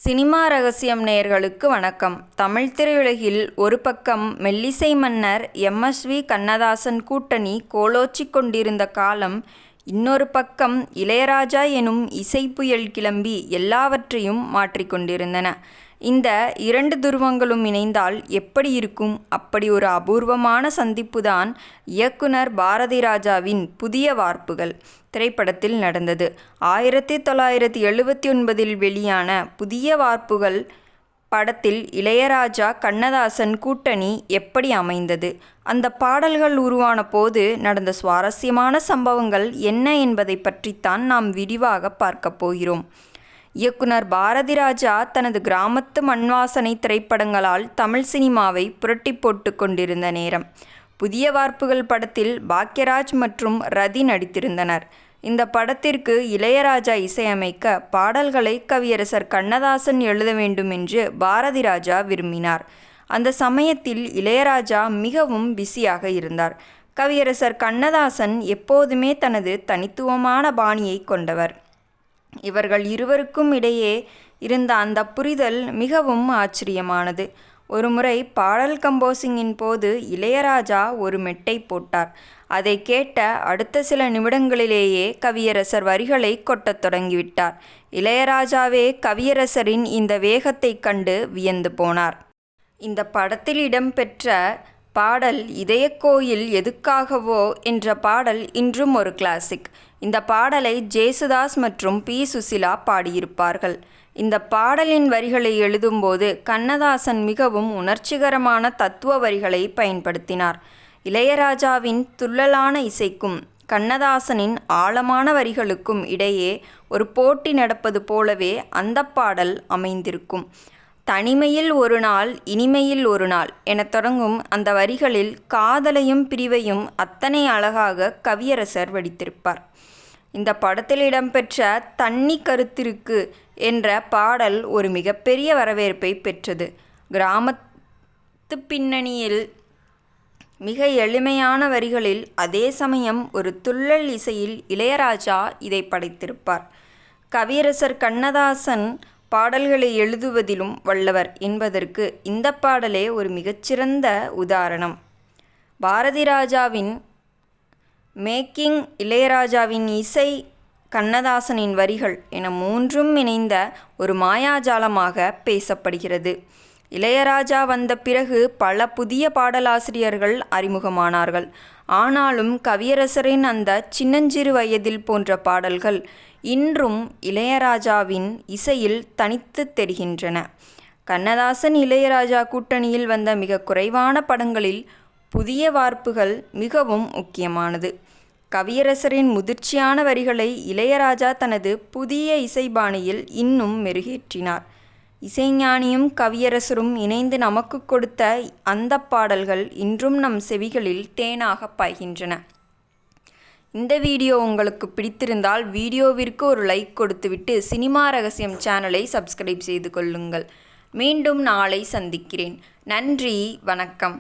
Cinema ரகசியம் நேயர்களுக்கு வணக்கம். தமிழ் திரையுலகில் ஒரு பக்கம் மெல்லிசை மன்னர் எம்.எஸ்.வி. கண்ணதாசன் கூட்டணி கோலோச்சிக் கொண்டிருந்த காலம், இன்னொரு பக்கம் இளையராஜா எனும் இசைப்புயல் கிளம்பி எல்லாவற்றையும் மாற்றிக்கொண்டிருந்தன. இந்த இரண்டு துருவங்களும் இணைந்தால் எப்படி இருக்கும்? அப்படி ஒரு அபூர்வமான சந்திப்புதான் இயக்குனர் பாரதிராஜாவின் புதிய வார்ப்புகள் திரைப்படத்தில் நடந்தது. 1979 வெளியான புதிய வார்ப்புகள் படத்தில் இளையராஜா கண்ணதாசன் கூட்டணி எப்படி அமைந்தது, அந்த பாடல்கள் உருவான போது நடந்த சுவாரஸ்யமான சம்பவங்கள் என்ன என்பதை பற்றித்தான் நாம் விரிவாக பார்க்க போகிறோம். இயக்குனர் பாரதிராஜா தனது கிராமத்து மண்வாசனை திரைப்படங்களால் தமிழ் சினிமாவை புரட்டி போட்டு கொண்டிருந்த நேரம். புதிய வார்ப்புகள் படத்தில் பாக்யராஜ் மற்றும் ரதி நடித்திருந்தனர். இந்த படத்திற்கு இளையராஜா இசையமைக்க பாடல்களை கவியரசர் கண்ணதாசன் எழுத வேண்டும் என்று பாரதிராஜா விரும்பினார். அந்த சமயத்தில் இளையராஜா மிகவும் பிஸியாக இருந்தார். கவியரசர் கண்ணதாசன் எப்போதுமே தனது தனித்துவமான பாணியை கொண்டவர். இவர்கள் இருவருக்கும் இடையே இருந்த அந்த புரிதல் மிகவும் ஆச்சரியமானது. ஒருமுறை பாடல் கம்போசிங்கின் போது இளையராஜா ஒரு மெட்டை போட்டார். அதை கேட்ட அடுத்த சில நிமிடங்களிலேயே கவியரசர் வரிகளை கொட்டத் தொடங்கிவிட்டார். இளையராஜாவே கவியரசரின் இந்த வேகத்தை கண்டு வியந்து போனார். இந்த படத்தில் இடம்பெற்ற பாடல் இதயக்கோயில் எதுக்காகவோ என்ற பாடல் இன்றும் ஒரு கிளாசிக். இந்த பாடலை ஜேசுதாஸ் மற்றும் பி. சுசிலா பாடியிருப்பார்கள். இந்த பாடலின் வரிகளை எழுதும்போது கண்ணதாசன் மிகவும் உணர்ச்சிகரமான தத்துவ வரிகளை பயன்படுத்தினார். இளையராஜாவின் துள்ளலான இசைக்கும் கண்ணதாசனின் ஆழமான வரிகளுக்கும் இடையே ஒரு போட்டி நடப்பது போலவே அந்த பாடல் அமைந்திருக்கும். தனிமையில் ஒரு நாள், இனிமையில் ஒரு நாள் எனத் தொடங்கும் அந்த வரிகளில் காதலையும் பிரிவையும் அத்தனை அழகாக கவியரசர் வடித்திருப்பார். இந்த படத்தில் இடம்பெற்ற தண்ணி கருத்திருக்கு என்ற பாடல் ஒரு மிகப்பெரிய வரவேற்பை பெற்றது. கிராமத்து பின்னணியில் மிக எளிமையான வரிகளில் அதே சமயம் ஒரு துள்ளல் இசையில் இளையராஜா இதை படைத்திருப்பார். கவியரசர் கண்ணதாசன் பாடல்களை எழுதுவதிலும் வல்லவர் என்பதற்கு இந்த பாடலே ஒரு மிகச்சிறந்த உதாரணம். பாரதிராஜாவின் மேக்கிங், இளையராஜாவின் இசை, கண்ணதாசனின் வரிகள் என மூன்றும் இணைந்த ஒரு மாயாஜாலமாக பேசப்படுகிறது. இளையராஜா வந்த பிறகு பல புதிய பாடலாசிரியர்கள் அறிமுகமானார்கள். ஆனாலும் கவியரசரின் அந்த சின்னஞ்சிறு வயதில் போன்ற பாடல்கள் இன்றும் இளையராஜாவின் இசையில் தனித்து தெரிகின்றன. கண்ணதாசன் இளையராஜா கூட்டணியில் வந்த மிக குறைவான படங்களில் புதிய வார்ப்புகள் மிகவும் முக்கியமானது. கவியரசரின் முதிர்ச்சியான வரிகளை இளையராஜா தனது புதிய இசைபாணியில் இன்னும் மெருகேற்றினார். இசைஞானியும் கவியரசரும் இணைந்து நமக்கு கொடுத்த அந்த பாடல்கள் இன்றும் நம் செவிகளில் தேனாக பாய்கின்றன. இந்த வீடியோ உங்களுக்கு பிடித்திருந்தால் வீடியோவிற்கு ஒரு லைக் கொடுத்துவிட்டு சினிமா ரகசியம் சேனலை சப்ஸ்கிரைப் செய்து கொள்ளுங்கள். மீண்டும் நாளை சந்திக்கிறேன். நன்றி, வணக்கம்.